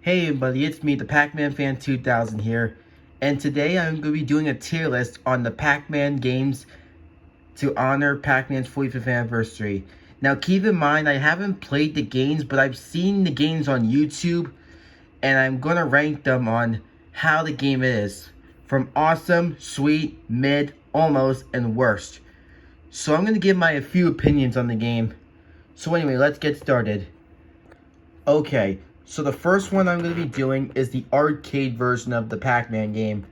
Hey everybody, it's me, the Pac-Man Fan 2000 here, and today I'm going to be doing a tier list on the Pac-Man games to honor Pac-Man's 45th anniversary. Now keep in mind, I haven't played the games, but I've seen the games on YouTube, and I'm going to rank them on how the game is, from awesome, sweet, mid, almost, and worst. So I'm going to give a few opinions on the game. So anyway, let's get started. Okay, so the first one I'm going to be doing is the arcade version of the Pac-Man game.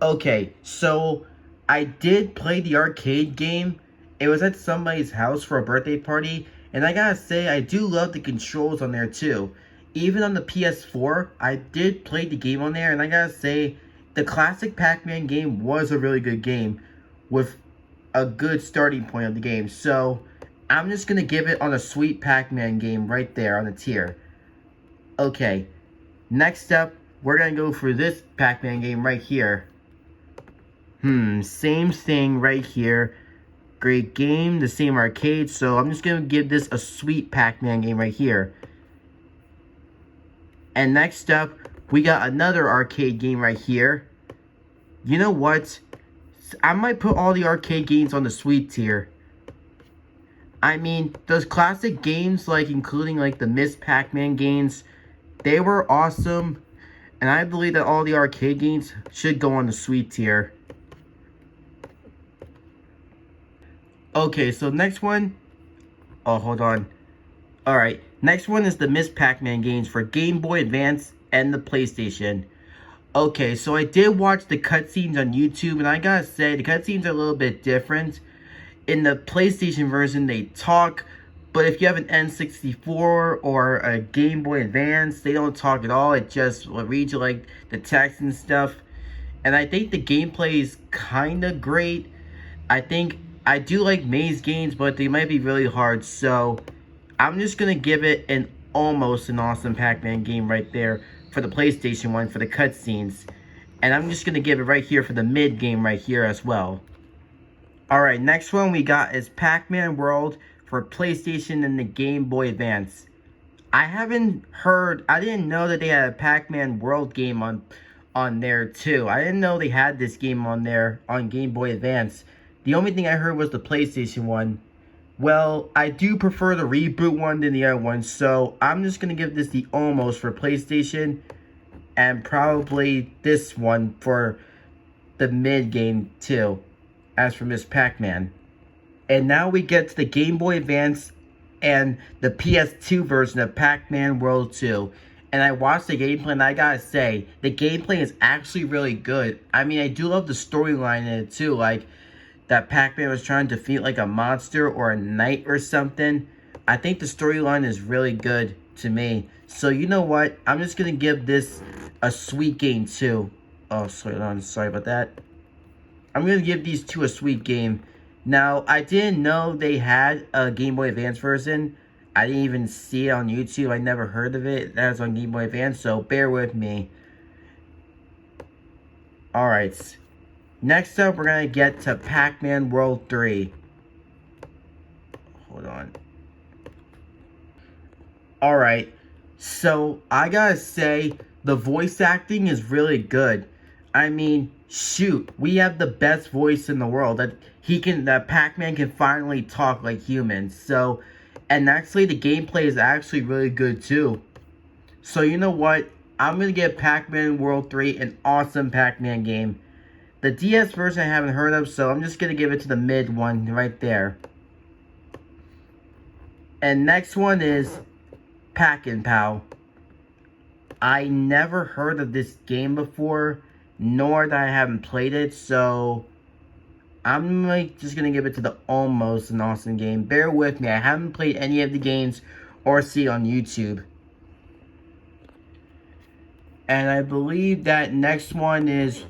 Okay, so I did play the arcade game. It was at somebody's house for a birthday party, and I gotta say, I do love the controls on there too. Even on the PS4, I did play the game on there, and I gotta say, the classic Pac-Man game was a really good game with a good starting point of the game. So I'm just going to give it on a sweet Pac-Man game right there on the tier. Okay, next up, we're going to go for this Pac-Man game right here. Same thing right here. Great game, the same arcade, so I'm just going to give this a sweet Pac-Man game right here. And next up, we got another arcade game right here. You know what? I might put all the arcade games on the sweet tier. I mean, those classic games, including the Ms. Pac-Man games, they were awesome. And I believe that all the arcade games should go on the sweet tier. Okay, so next one. Oh, hold on. Alright, next one is the Ms. Pac-Man games for Game Boy Advance and the PlayStation. Okay, so I did watch the cutscenes on YouTube, and I gotta say, the cutscenes are a little bit different. In the PlayStation version, they talk, but if you have an N64 or a Game Boy Advance, they don't talk at all. It just reads you the text and stuff. And I think the gameplay is kind of great. I do like maze games, but they might be really hard. So I'm just going to give it almost an awesome Pac-Man game right there for the PlayStation one for the cutscenes. And I'm just going to give it right here for the mid game right here as well. Alright, next one we got is Pac-Man World for PlayStation and the Game Boy Advance. I didn't know that they had a Pac-Man World game on there too. I didn't know they had this game on there on Game Boy Advance. The only thing I heard was the PlayStation one. Well, I do prefer the reboot one than the other one, so I'm just going to give this the almost for PlayStation and probably this one for the mid game too, as for Ms. Pac-Man. And now we get to the Game Boy Advance and the PS2 version of Pac-Man World 2. And I watched the gameplay, and I gotta say, the gameplay is actually really good. I mean, I do love the storyline in it too, that Pac-Man was trying to defeat a monster or a knight or something. I think the storyline is really good to me. So you know what? I'm just gonna give this a sweet game too. Oh, sorry about that. I'm going to give these two a sweet game. Now, I didn't know they had a Game Boy Advance version. I didn't even see it on YouTube. I never heard of it. That was on Game Boy Advance, so bear with me. Alright. Next up, we're going to get to Pac-Man World 3. Hold on. Alright. So, I gotta say, the voice acting is really good. I mean, shoot, we have the best voice in the world. That Pac-Man can finally talk like humans. So, and actually the gameplay is actually really good too. So you know what? I'm going to give Pac-Man World 3 an awesome Pac-Man game. The DS version I haven't heard of, so I'm just going to give it to the mid one right there. And next one is Pac-N-Pow. I never heard of this game before, nor that I haven't played it, so I'm just going to give it to the almost an awesome game. Bear with me, I haven't played any of the games or see it on YouTube. And I believe that next one is,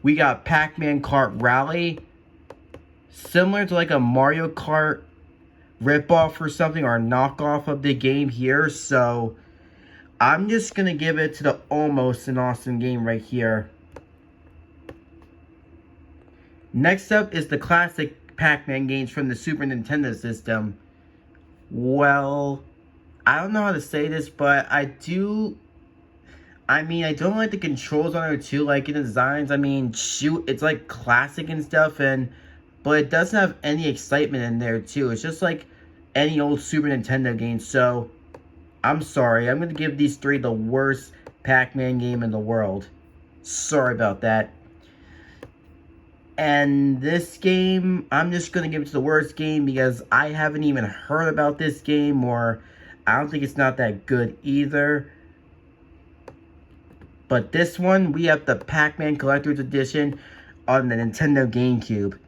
we got Pac-Man Kart Rally. Similar to a Mario Kart ripoff or something, or a knockoff of the game here, so I'm just going to give it to the almost an awesome game right here. Next up is the classic Pac-Man games from the Super Nintendo system. Well, I don't know how to say this, but I do I mean, I don't like the controls on it too, like in the designs. I mean, shoot, it's like classic and stuff, but it doesn't have any excitement in there too. It's just like any old Super Nintendo game. So, I'm sorry. I'm going to give these three the worst Pac-Man game in the world. Sorry about that. And this game, I'm just going to give it to the worst game because I haven't even heard about this game, or I don't think it's not that good either. But this one, we have the Pac-Man Collector's Edition on the Nintendo GameCube.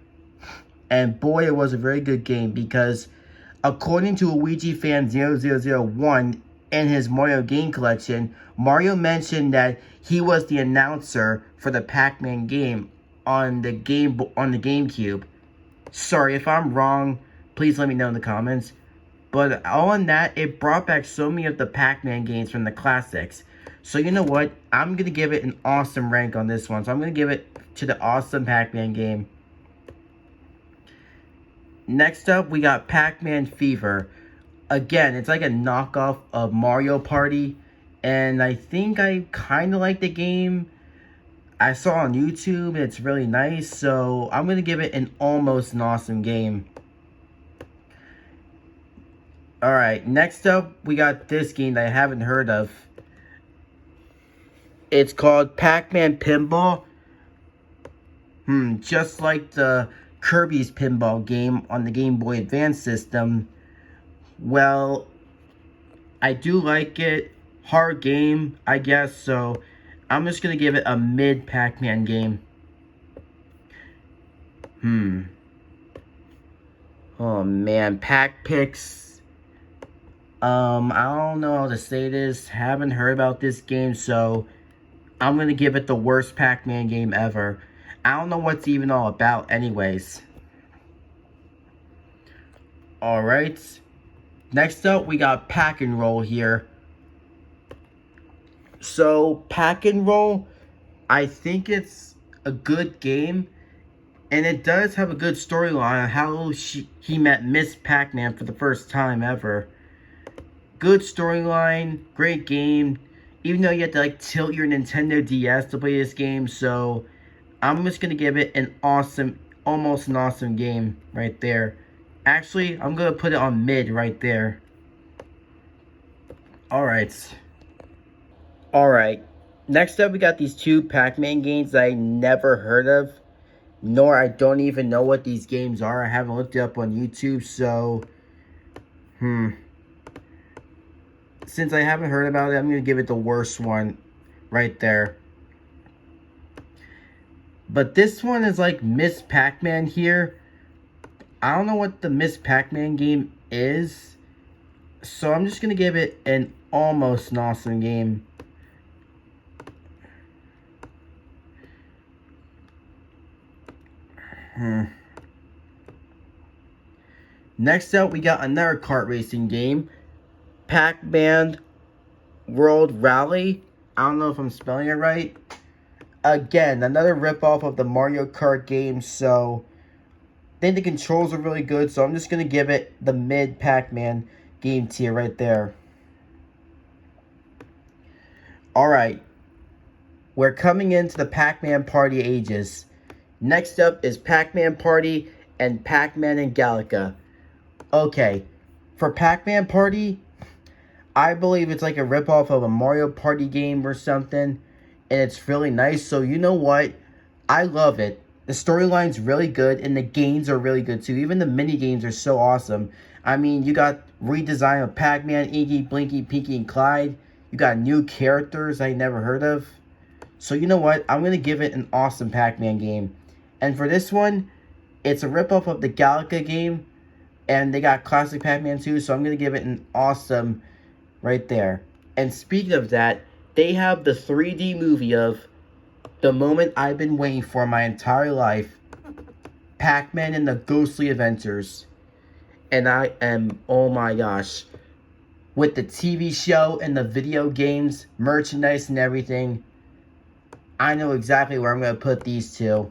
And boy, it was a very good game because according to Luigi Fan 0001 in his Mario game collection, Mario mentioned that he was the announcer for the Pac-Man game on the GameCube. Sorry if I'm wrong, please let me know in the comments. But all in that, it brought back so many of the Pac-Man games from the classics. So you know what? I'm going to give it an awesome rank on this one. So I'm going to give it to the awesome Pac-Man game. Next up, we got Pac-Man Fever. Again, it's like a knockoff of Mario Party. And I think I kind of like the game. I saw on YouTube, and it's really nice. So I'm going to give it an almost an awesome game. Alright, next up, we got this game that I haven't heard of. It's called Pac-Man Pinball. Just like the Kirby's Pinball game on the Game Boy Advance system. Well, I do like it. Hard game, I guess, so I'm just going to give it a mid Pac-Man game. Oh man, Pac Picks. I don't know how to say this. Haven't heard about this game, so I'm going to give it the worst Pac-Man game ever. I don't know what's even all about anyways. Alright. Next up, we got Pack-N-Roll here. So, Pack-N-Roll, I think it's a good game. And it does have a good storyline on how he met Miss Pac-Man for the first time ever. Good storyline, great game. Even though you have to like tilt your Nintendo DS to play this game, so I'm just gonna give it an awesome, almost an awesome game right there. Actually, I'm gonna put it on mid right there. Alright. Next up, we got these two Pac-Man games that I never heard of. Nor I don't even know what these games are. I haven't looked it up on YouTube, so since I haven't heard about it, I'm going to give it the worst one right there. But this one is like Miss Pac-Man here. I don't know what the Miss Pac-Man game is. So I'm just going to give it an almost an awesome game. Next up, we got another kart racing game. Pac-Man World Rally. I don't know if I'm spelling it right. Again, another ripoff of the Mario Kart game, so I think the controls are really good, so I'm just going to give it the mid Pac-Man game tier right there. Alright, we're coming into the Pac-Man Party ages. Next up is Pac-Man Party and Pac-Man and Galaga. Okay, for Pac-Man Party, I believe it's like a ripoff of a Mario Party game or something. And it's really nice. So you know what? I love it. The storyline's really good. And the games are really good too. Even the mini games are so awesome. I mean, you got redesign of Pac-Man, Inky, Blinky, Pinky, and Clyde. You got new characters I never heard of. So you know what? I'm going to give it an awesome Pac-Man game. And for this one, it's a ripoff of the Galaga game. And they got classic Pac-Man too. So I'm going to give it an awesome right there. And speaking of that, they have the 3D movie of the moment I've been waiting for my entire life. Pac-Man and the Ghostly Adventures. And I am, oh my gosh. With the TV show and the video games, merchandise and everything, I know exactly where I'm going to put these two.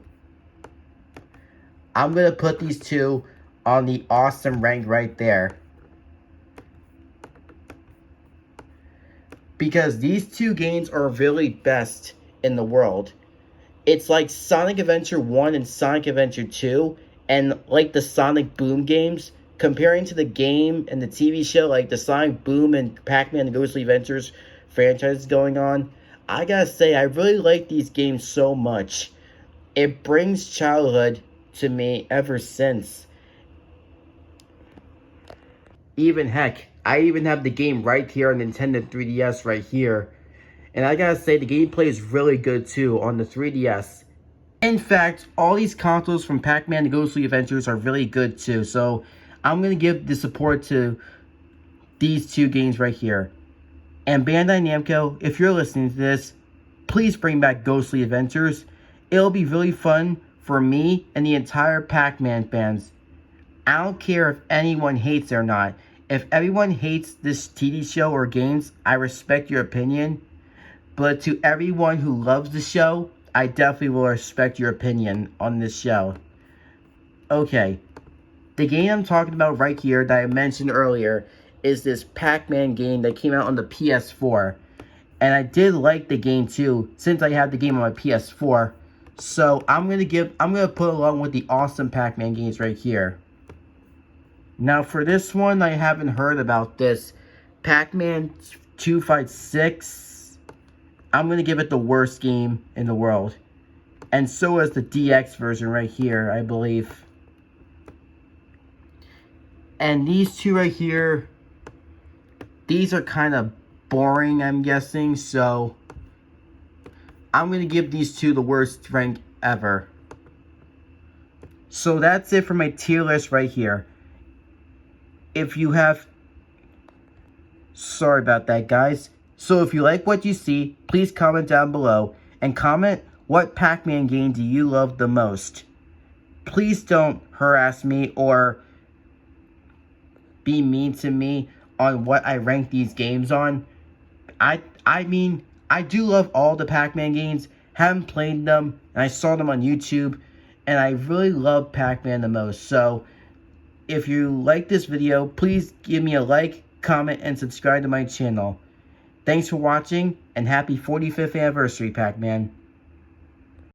I'm going to put these two on the awesome rank right there. because these two games are really best in the world. It's like Sonic Adventure 1 and Sonic Adventure 2, and like the Sonic Boom games, comparing to the game and the TV show, like the Sonic Boom and Pac-Man and Ghostly Adventures franchise going on, I gotta say, I really like these games so much. It brings childhood to me ever since. Even heck, I even have the game right here on Nintendo 3DS right here. And I gotta say, the gameplay is really good too on the 3DS. In fact, all these consoles from Pac-Man and Ghostly Adventures are really good too. So, I'm gonna give the support to these two games right here. And Bandai Namco, if you're listening to this, please bring back Ghostly Adventures. It'll be really fun for me and the entire Pac-Man fans. I don't care if anyone hates it or not. If everyone hates this TV show or games, I respect your opinion. But to everyone who loves the show, I definitely will respect your opinion on this show. Okay, the game I'm talking about right here that I mentioned earlier is this Pac-Man game that came out on the PS4. And I did like the game too, since I have the game on my PS4. So I'm gonna put along with the awesome Pac-Man games right here. Now for this one, I haven't heard about this. Pac-Man 2 Fight 6. I'm going to give it the worst game in the world. And so is the DX version right here, I believe. And these two right here, these are kind of boring, I'm guessing. So, I'm going to give these two the worst rank ever. So, that's it for my tier list right here. If you have... Sorry about that, guys. So if you like what you see, please comment down below. And comment what Pac-Man game do you love the most. Please don't harass me or be mean to me on what I rank these games on. I mean, I do love all the Pac-Man games. Haven't played them, and I saw them on YouTube. And I really love Pac-Man the most. So if you like this video, please give me a like, comment, and subscribe to my channel. Thanks for watching, and happy 45th anniversary, Pac-Man.